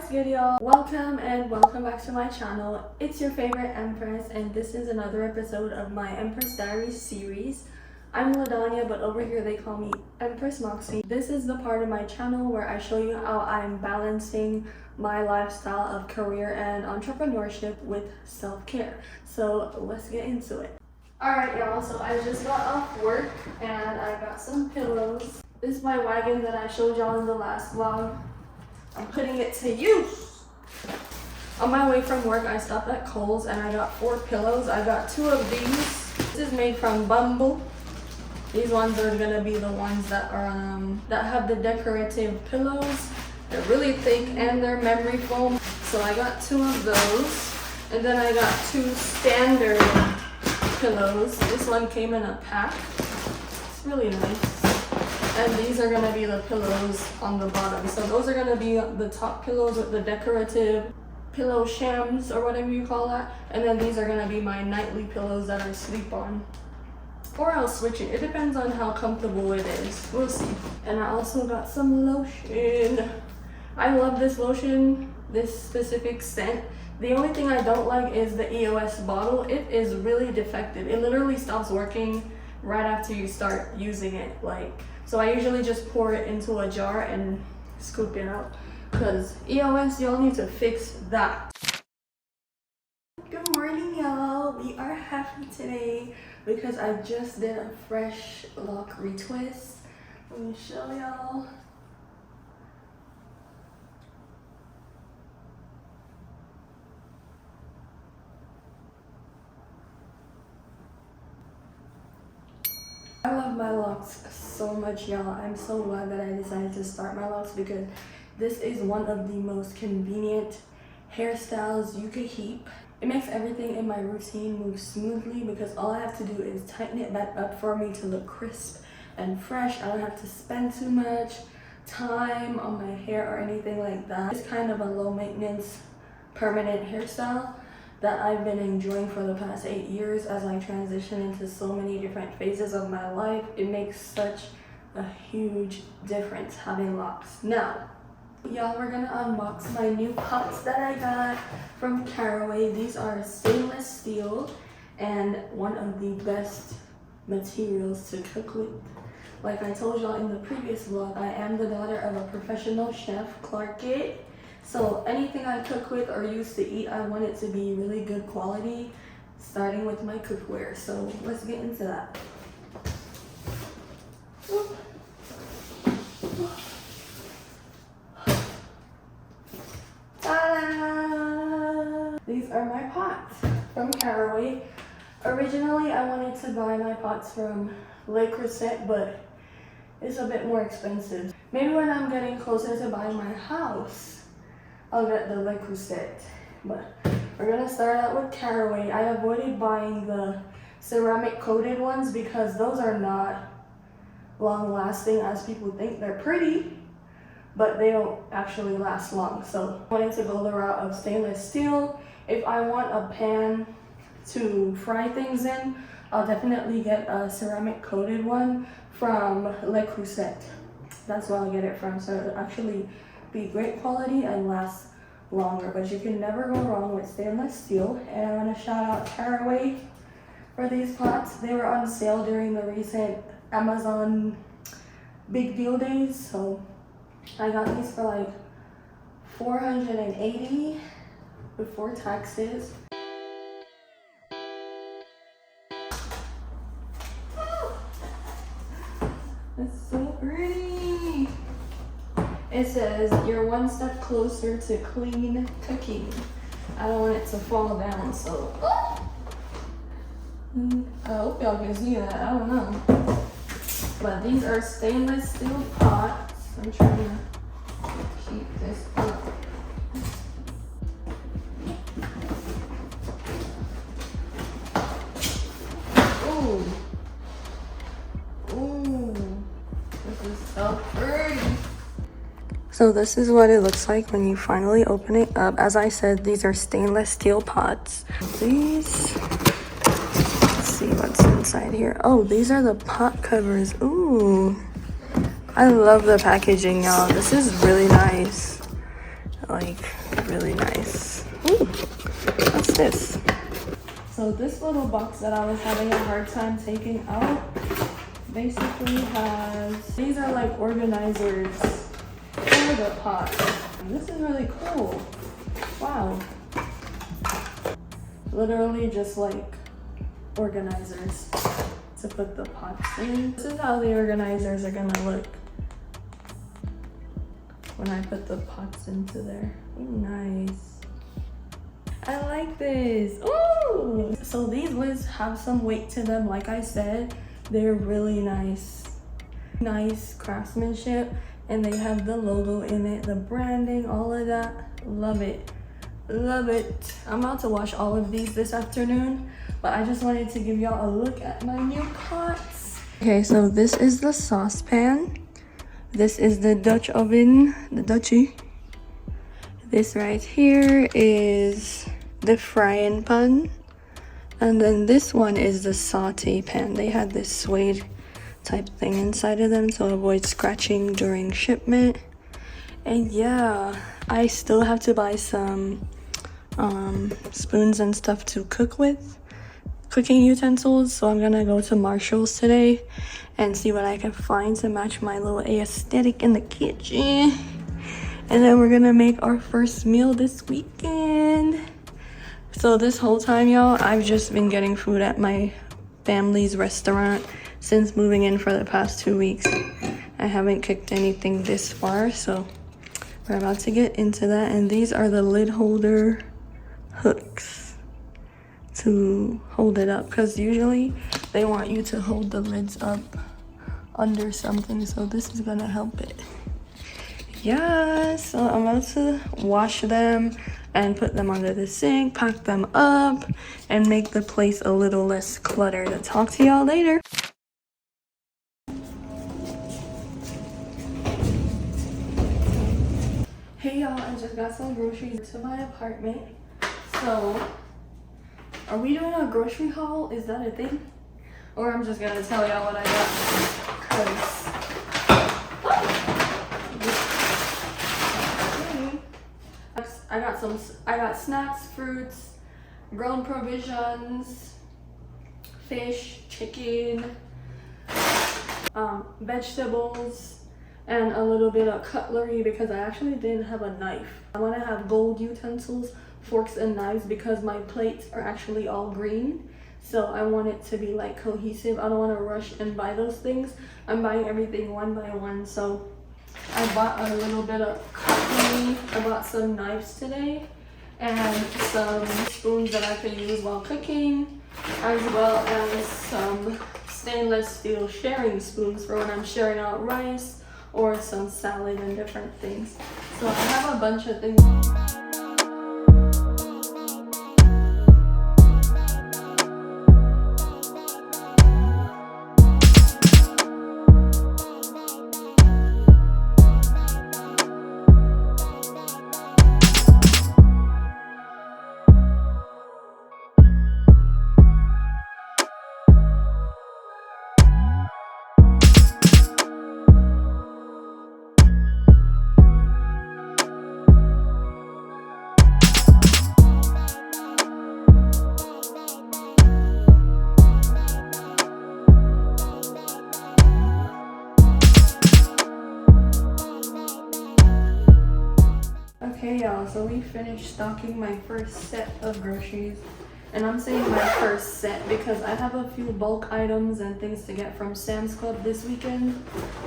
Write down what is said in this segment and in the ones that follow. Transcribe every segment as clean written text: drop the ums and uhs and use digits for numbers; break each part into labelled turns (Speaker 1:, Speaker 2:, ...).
Speaker 1: What's good, y'all? Welcome back to my channel. It's your favorite Empress, and this is another episode of my Empress Diaries series. I'm Ladanya, but over here they call me Empress Moxie. This is the part of my channel where I show you how I'm balancing my lifestyle of career and entrepreneurship with self-care. So let's get into it. Alright, y'all, so I just got off work and I got some pillows. This is my wagon that I showed y'all in the last vlog. I'm putting it to use. On my way from work, I stopped at Kohl's and I got 4 pillows. I got 2 of these. This is made from bamboo. These ones are gonna be the ones that are that have the decorative pillows. They're really thick and they're memory foam. So I got 2 of those, and then I got 2 standard pillows. This one came in a pack. It's really nice. And these are gonna be the pillows on the bottom. So those are gonna be the top pillows with the decorative pillow shams or whatever you call that. And then these are gonna be my nightly pillows that I sleep on. Or I'll switch it. It depends on how comfortable it is. We'll see. And I also got some lotion. I love this lotion, this specific scent. The only thing I don't like is the EOS bottle. It is really defective. It literally stops working right after you start using it. So I usually just pour it into a jar and scoop it out, because EOS, y'all need to fix that. Good morning, y'all. We are happy today because I just did a fresh lock retwist. Let me show y'all. I love my locks so much, y'all. I'm so glad that I decided to start my locks because this is one of the most convenient hairstyles you could keep. It makes everything in my routine move smoothly because all I have to do is tighten it back up for me to look crisp and fresh. I don't have to spend too much time on my hair or anything like that. It's kind of a low maintenance, permanent hairstyle that I've been enjoying for the past 8 years as I transition into so many different phases of my life. It makes such a huge difference having locks. Now, y'all, we're gonna unbox my new pots that I got from Caraway. These are stainless steel and one of the best materials to cook with. Like I told y'all in the previous vlog, I am the daughter of a professional chef, Clark Gate. So anything I cook with or used to eat, I want it to be really good quality, starting with my cookware. So let's get into that. Ta-da! These are my pots from Caraway. Originally, I wanted to buy my pots from GreatSpadez, but it's a bit more expensive. Maybe when I'm getting closer to buying my house, I'll get the GreatSpadez, but we're gonna start out with Caraway. I avoided buying the ceramic coated ones because those are not long lasting as people think. They're pretty, but they don't actually last long. So I wanted to go the route of stainless steel. If I want a pan to fry things in, I'll definitely get a ceramic coated one from GreatSpadez. That's where I'll get it from, so it'll actually be great quality and last longer. But you can never go wrong with stainless steel. And I want to shout out Caraway for these pots. They were on sale during the recent Amazon big deal days, so I got these for like $480 before taxes. It's so pretty. It says, "You're one step closer to clean cooking." I don't want it to fall down, so I hope y'all can see that. I don't know. But these are stainless steel pots. I'm trying to keep this up. Ooh. Ooh. This is so pretty. So this is what it looks like when you finally open it up. As I said, these are stainless steel pots. Let's see what's inside here. Oh, these are the pot covers. Ooh, I love the packaging, y'all. This is really nice. like really nice. Ooh, what's this? So this little box that I was having a hard time taking out basically has, these are like organizers for the pot. And this is really cool. Wow. Literally just like organizers to put the pots in. This is how the organizers are gonna look when I put the pots into there. Ooh, nice. I like this. Ooh! So these lids have some weight to them. Like I said, they're really nice. Nice craftsmanship. And they have the logo in it, the branding, all of that. Love it. Love it. I'm about to wash all of these this afternoon, but I just wanted to give y'all a look at my new pots. Okay, so this is the saucepan. This is the Dutch oven, the Dutchie. This right here is the frying pan. And then this one is the saute pan. They had this suede type thing inside of them to avoid scratching during shipment. And yeah, I still have to buy some spoons and stuff to cook with, cooking utensils. So I'm gonna go to Marshall's today and see what I can find to match my little aesthetic in the kitchen. And then we're gonna make our first meal this weekend. So this whole time, y'all, I've just been getting food at my family's restaurant since moving in for the past 2 weeks. I haven't cooked anything this far, so we're about to get into that. And these are the lid holder hooks to hold it up, because usually they want you to hold the lids up under something, so this is gonna help it. Yeah, so I'm about to wash them and put them under the sink, pack them up, and make the place a little less cluttered. I'll talk to y'all later. Hey y'all, I just got some groceries to my apartment. So, are we doing a grocery haul? Is that a thing? Or I'm just gonna tell y'all what I got. Cause I got snacks, fruits, grown provisions, fish, chicken, vegetables, and a little bit of cutlery because I actually didn't have a knife. I want to have gold utensils, forks and knives, because my plates are actually all green. So I want it to be like cohesive. I don't want to rush and buy those things. I'm buying everything one by one. So I bought a little bit of cutlery. I bought some knives today and some spoons that I can use while cooking, as well as some stainless steel sharing spoons for when I'm sharing out rice or some salad and different things. So I have a bunch of things. Okay y'all, so we finished stocking my first set of groceries. And I'm saying my first set because I have a few bulk items and things to get from Sam's Club this weekend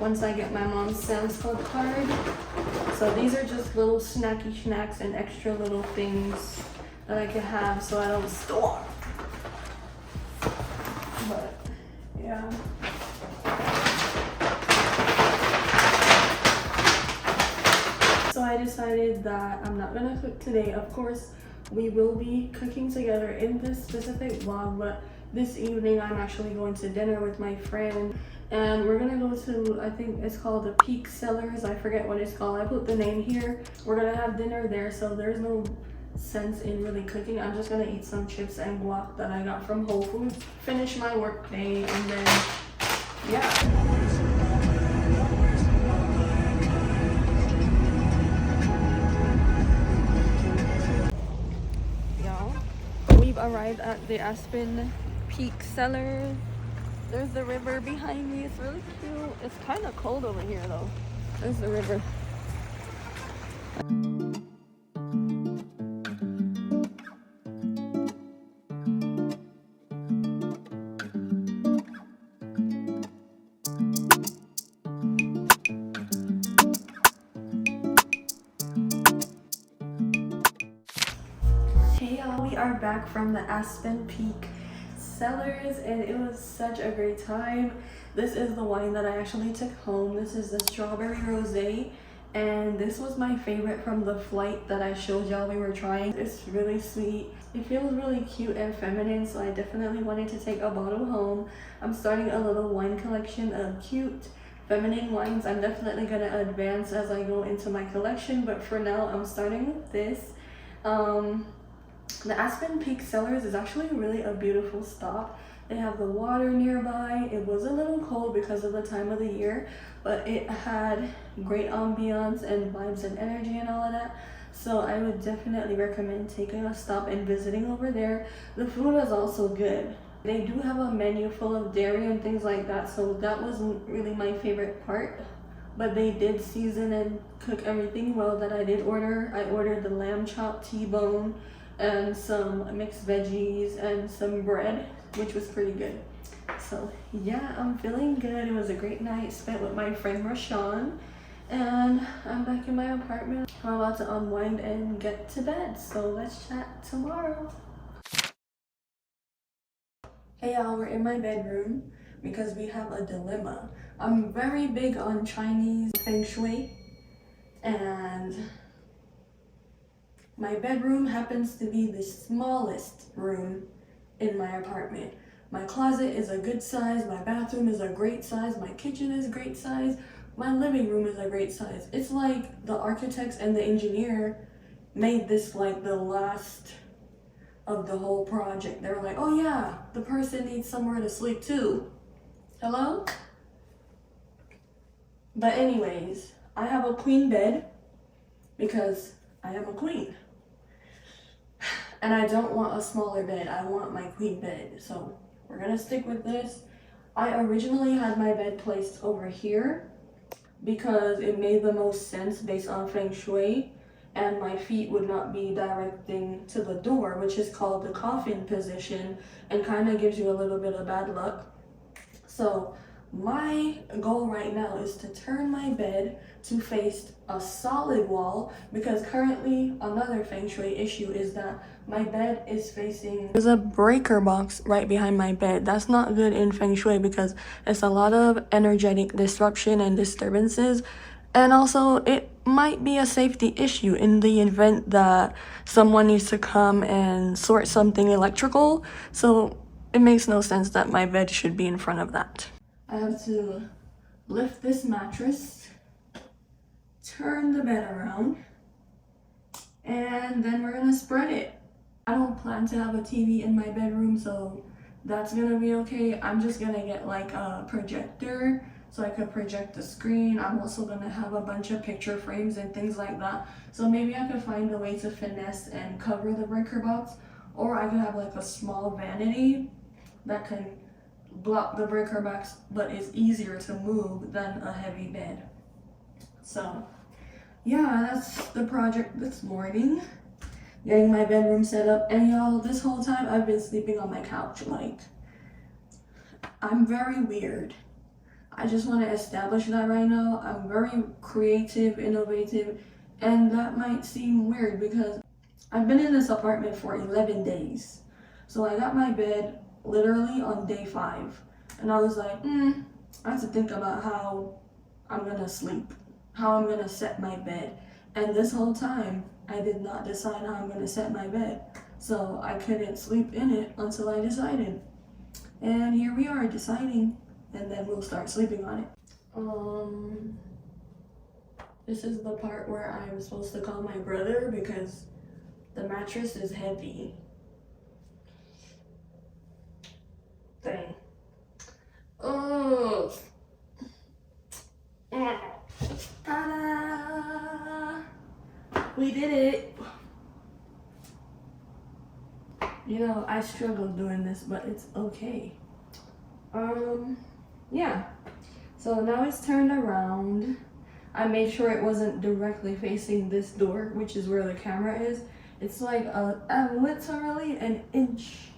Speaker 1: once I get my mom's Sam's Club card. So these are just little snacky snacks and extra little things that I can have so I don't starve. But yeah. So I decided that I'm not gonna cook today. Of course, we will be cooking together in this specific vlog, but this evening I'm actually going to dinner with my friend, and we're gonna go to, I think it's called the Peak Cellars. I forget what it's called. I put the name here. We're gonna have dinner there, so there's no sense in really cooking. I'm just gonna eat some chips and guac that I got from Whole Foods, finish my work day, and then yeah. arrived at the Aspen Peak Cellar. There's the river behind me. It's really cute. It's kind of cold over here though. There's the river. Hey y'all, we are back from the Aspen Peak Cellars and it was such a great time. This is the wine that I actually took home. This is the strawberry rosé and this was my favorite from the flight that I showed y'all we were trying. It's really sweet. It feels really cute and feminine, so I definitely wanted to take a bottle home. I'm starting a little wine collection of cute feminine wines. I'm definitely gonna advance as I go into my collection, but for now I'm starting with this. The Aspen Peak Cellars is actually really a beautiful stop. They have the water nearby. It was a little cold because of the time of the year, but it had great ambiance and vibes and energy and all of that. So I would definitely recommend taking a stop and visiting over there. The food was also good. They do have a menu full of dairy and things like that, so that wasn't really my favorite part. But they did season and cook everything well that I did order. I ordered the lamb chop T-bone and some mixed veggies and some bread, which was pretty good. So yeah, I'm feeling good. It was a great night spent with my friend Rashawn, and I'm back in my apartment. I'm about to unwind and get to bed, so let's chat tomorrow. Hey y'all, we're in my bedroom because we have a dilemma. I'm very big on Chinese feng shui, and my bedroom happens to be the smallest room in my apartment. My closet is a good size, my bathroom is a great size, my kitchen is a great size, my living room is a great size. It's like the architects and the engineer made this like the last of the whole project. They were like, oh yeah, the person needs somewhere to sleep too. Hello? But anyways, I have a queen bed because I am a queen. And I don't want a smaller bed, I want my queen bed. So we're gonna stick with this. I originally had my bed placed over here because it made the most sense based on feng shui, and my feet would not be directing to the door, which is called the coffin position and kind of gives you a little bit of bad luck. So my goal right now is to turn my bed to face a solid wall, because currently another feng shui issue is that my bed is facing, there's a breaker box right behind my bed. That's not good in feng shui because it's a lot of energetic disruption and disturbances, and also it might be a safety issue in the event that someone needs to come and sort something electrical. So it makes no sense that my bed should be in front of that. I have to lift this mattress, turn the bed around, and then we're gonna spread it. I don't plan to have a TV in my bedroom, so that's gonna be okay. I'm just gonna get like a projector so I could project the screen. I'm also gonna have a bunch of picture frames and things like that. So maybe I could find a way to finesse and cover the breaker box, or I could have like a small vanity that can block the breaker box but is easier to move than a heavy bed. So yeah, that's the project this morning, getting my bedroom set up. And y'all, this whole time I've been sleeping on my couch. Like, I'm very weird. I just want to establish that right now. I'm very creative, innovative, and that might seem weird because I've been in this apartment for 11 days. So I got my bed literally on day 5, and I was like, I have to think about how I'm gonna sleep, how I'm gonna set my bed. And this whole time I did not decide how I'm gonna set my bed, so I couldn't sleep in it until I decided. And here we are deciding, and then we'll start sleeping on it. This is the part where I'm supposed to call my brother because the mattress is heavy. Dang. Oh. Ta-da! We did it. You know, I struggled doing this, but it's okay. Yeah. So now it's turned around. I made sure it wasn't directly facing this door, which is where the camera is. It's like literally an inch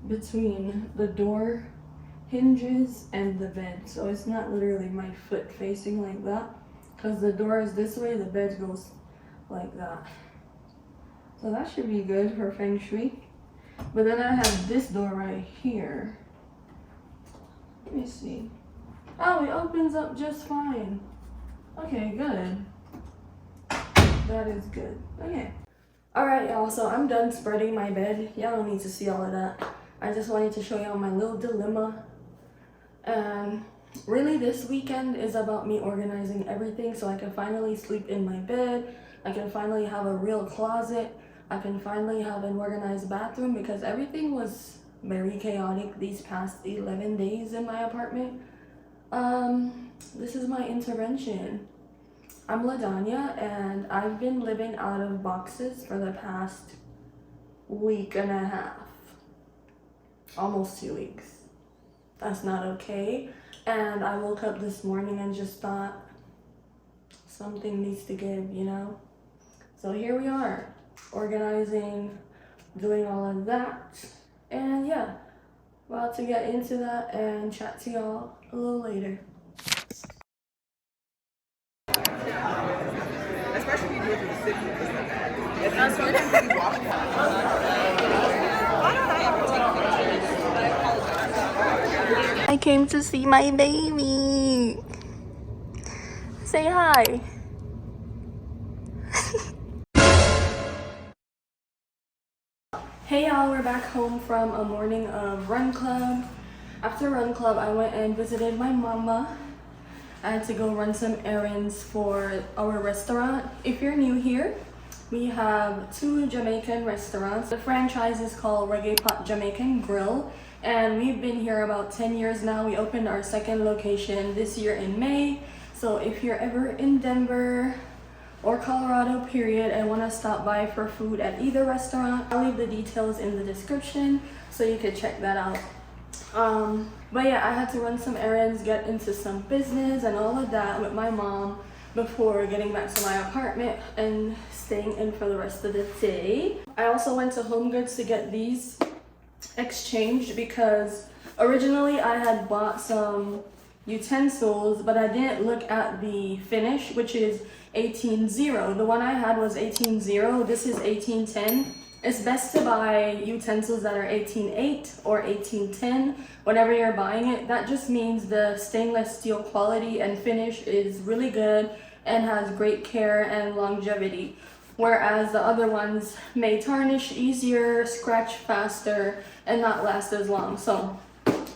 Speaker 1: between the door hinges and the bed. So it's not literally my foot facing like that. Because the door is this way, the bed goes like that. So that should be good for feng shui. But then I have this door right here. Let me see. Oh, it opens up just fine. Okay, good. That is good. Okay. Alright, y'all, so I'm done spreading my bed. Y'all don't need to see all of that. I just wanted to show y'all my little dilemma. And really this weekend is about me organizing everything so I can finally sleep in my bed. I can finally have a real closet. I can finally have an organized bathroom because everything was very chaotic these past 11 days in my apartment. This is my intervention. I'm LaDanya and I've been living out of boxes for the past week and a half. Almost 2 weeks. That's not okay. And I woke up this morning and just thought something needs to give, you know? So here we are, organizing, doing all of that. And yeah, about to get into that and chat to y'all a little later.
Speaker 2: Especially when you do it through the city. It's not sometimes when you walk. Why don't I ever take pictures? But I apologize.
Speaker 1: I came to see my baby. Say hi. Hey y'all, we're back home from a morning of run club. After run club, I went and visited my mama. I had to go run some errands for our restaurant. If you're new here, we have 2 Jamaican restaurants. The franchise is called Reggae Pot Jamaican Grill, and we've been here about 10 years now. We opened our 2nd location this year in May. So if you're ever in Denver or Colorado period and want to stop by for food at either restaurant, I'll leave the details in the description so you can check that out. But yeah, I had to run some errands, get into some business and all of that with my mom before getting back to my apartment and staying in for the rest of the day. I also went to Home Goods to get these exchanged because originally I had bought some utensils, but I didn't look at the finish, which is 18-0. The one I had was 18-0. This is 18-10. It's best to buy utensils that are 18-8 or 18-10 whenever you're buying it. That just means the stainless steel quality and finish is really good and has great care and longevity. Whereas the other ones may tarnish easier, scratch faster, and not last as long. So,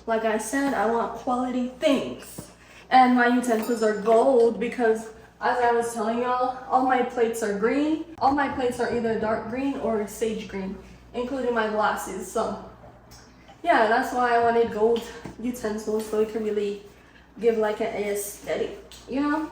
Speaker 1: like I said, I want quality things. And my utensils are gold because, as I was telling y'all, all my plates are green. All my plates are either dark green or sage green, including my glasses. So yeah, that's why I wanted gold utensils so it can really give like an aesthetic, you know?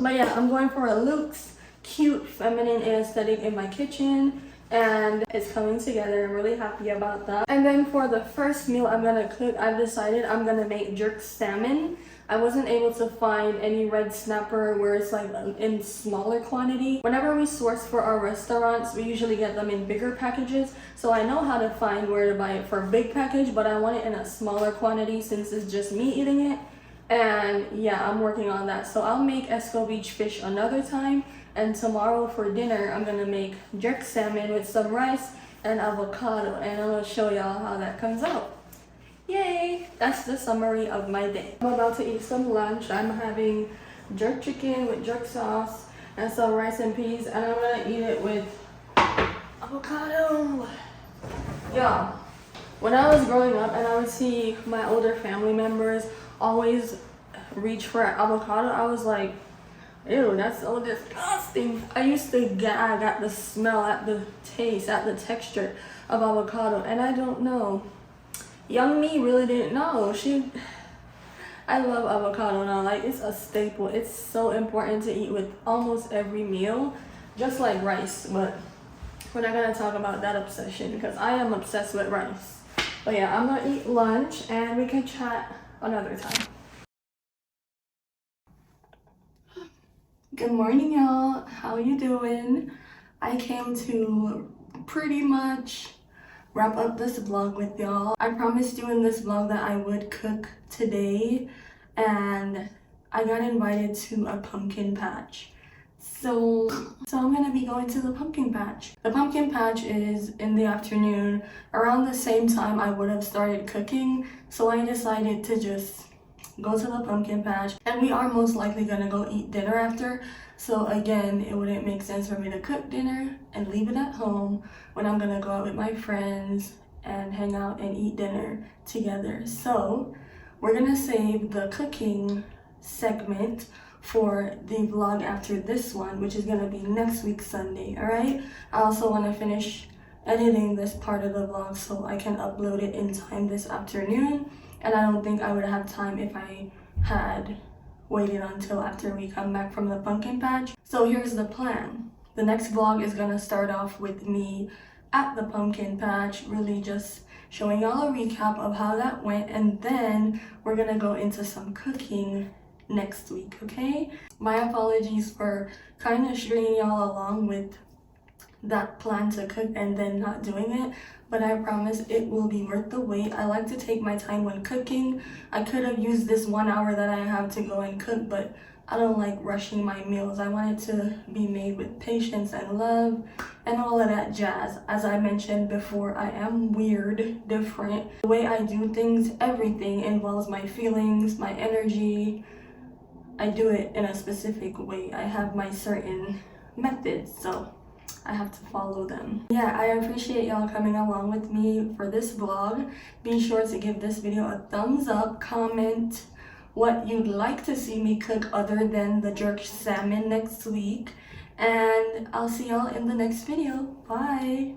Speaker 1: But yeah, I'm going for a luxe, cute, feminine aesthetic in my kitchen, and it's coming together. I'm really happy about that. And then for the first meal I'm gonna cook, I've decided I'm gonna make jerk salmon. I wasn't able to find any red snapper where it's like in smaller quantity. Whenever we source for our restaurants, we usually get them in bigger packages. So I know how to find where to buy it for a big package, but I want it in a smaller quantity since it's just me eating it. And yeah, I'm working on that. So I'll make Escovitch fish another time. And tomorrow for dinner, I'm gonna make jerk salmon with some rice and avocado. And I'm gonna show y'all how that comes out. Yay! That's the summary of my day. I'm about to eat some lunch. I'm having jerk chicken with jerk sauce and some rice and peas, and I'm gonna eat it with avocado. Yeah, when I was growing up and I would see my older family members always reach for avocado, I was like, ew, that's so disgusting. I used to gag at the smell, at the taste, at the texture of avocado, and I don't know. Young me really didn't know. I love avocado now. Like, it's a staple. It's so important to eat with almost every meal, just like rice. But we're not gonna talk about that obsession because I am obsessed with rice. But yeah, I'm gonna eat lunch and we can chat another time. Good morning, y'all. How you doing? I came to pretty much wrap up this vlog with y'all. I promised you in this vlog that I would cook today, and I got invited to a pumpkin patch. So I'm gonna be going to the pumpkin patch. The pumpkin patch is in the afternoon, around the same time I would have started cooking. So I decided to just go to the pumpkin patch, and we are most likely gonna go eat dinner after. So again, it wouldn't make sense for me to cook dinner and leave it at home when I'm gonna go out with my friends and hang out and eat dinner together. So we're gonna save the cooking segment for the vlog after this one, which is gonna be next week Sunday. All right, I also want to finish editing this part of the vlog so I can upload it in time this afternoon, and I don't think I would have time if I had waited until after we come back from the pumpkin patch. So here's the plan. The next vlog is gonna start off with me at the pumpkin patch, really just showing y'all a recap of how that went, and then we're gonna go into some cooking next week, okay? My apologies for kind of stringing y'all along with that plan to cook and then not doing it, but I promise it will be worth the wait. I like to take my time when cooking. I could have used this 1 hour that I have to go and cook, but I don't like rushing my meals. I want it to be made with patience and love and all of that jazz. As I mentioned before, I am weird, different. The way I do things, everything involves my feelings, my energy. I do it in a specific way. I have my certain methods, so I have to follow them. Yeah, I appreciate y'all coming along with me for this vlog. Be sure to give this video a thumbs up, comment what you'd like to see me cook other than the jerk salmon next week, and I'll see y'all in the next video. Bye.